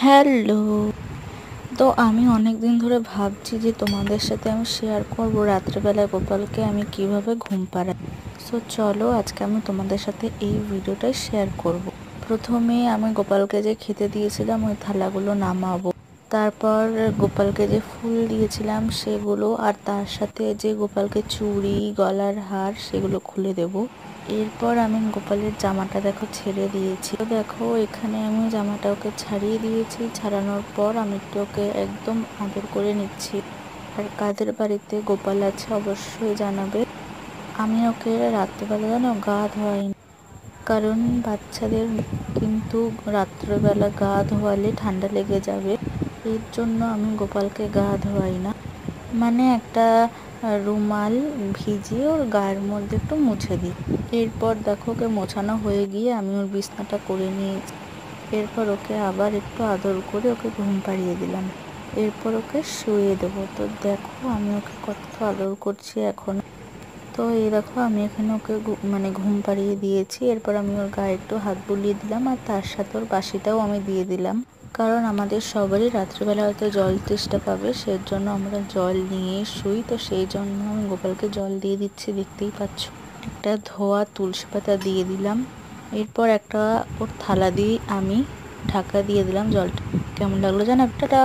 Hello. তো আমি অনেক দিন ধরে ভাবছি যে তোমাদের সাথে আমি শেয়ার করব রাত্রেবেলায় গোপালকে আমি কিভাবে ঘুম পাড়াই। সো চলো আজকে আমি তোমাদের সাথে এই ভিডিওটাই শেয়ার করব। প্রথমে আমি গোপালকে যে খেতে দিয়েছিলাম ওই থালাগুলো নামাবো, তারপর গোপালকে যে ফুল দিয়েছিলাম সেগুলো, আর তার সাথে যে গোপালকে চুড়ি গলার হার সেগুলো খুলে দেব। এরপর আমি গোপালের জামাটা দেখো ছেড়ে দিয়েছি। তো দেখো এখানে আমি জামাটা ওকে ছাড়িয়ে দিয়েছি। ছাড়ানোর পর আমি একটু ওকে একদম আদর করে নিচ্ছি। আর কাদের বাড়িতে গোপাল আছে অবশ্যই জানাবে। আমি ওকে রাত্রেবেলা যেন গা ধোয়াইনি, কারণ বাচ্চাদের কিন্তু রাত্রেবেলা গা ধোয়ালে ঠান্ডা লেগে যাবে। এর জন্য আমি গোপালকে গা ধোয়াই না, মানে একটা রুমাল ভিজিয়ে ওর গায়ের মধ্যে একটু মুছে দিই। এরপর দেখো ওকে মোছানো হয়ে গিয়ে আমি ওর বিছনাটা করে নিয়েছি। এরপর ওকে আবার একটু আদর করে ওকে ঘুম পাড়িয়ে দিলাম। এরপর ওকে শুয়ে দেবো। তো দেখো আমি ওকে কত আদর করছি এখন। তো এই দেখো আমি এখানে ওকে মানে ঘুম পাড়িয়ে দিয়েছি। এরপর আমি ওর গায়ে একটু হাত বুলিয়ে দিলাম, আর তার সাথে ওর বাসিটাও আমি দিয়ে দিলাম, কারণ আমাদের সবারই রাত্রিবেলা হয়তো জল তেষ্টা পাবে, সেই জন্য আমরা জল নিয়ে শুই। তো সেই জন্য আমি গোপালকে জল দিয়ে দিচ্ছি, দেখতেই পাচ্ছ। একটা ধোয়া তুলসী পাতা দিয়ে দিলাম। এরপর একটা ওর থালা দিয়ে আমি ঢাকা দিয়ে দিলাম জলটা। কেমন লাগলো জানো? একটা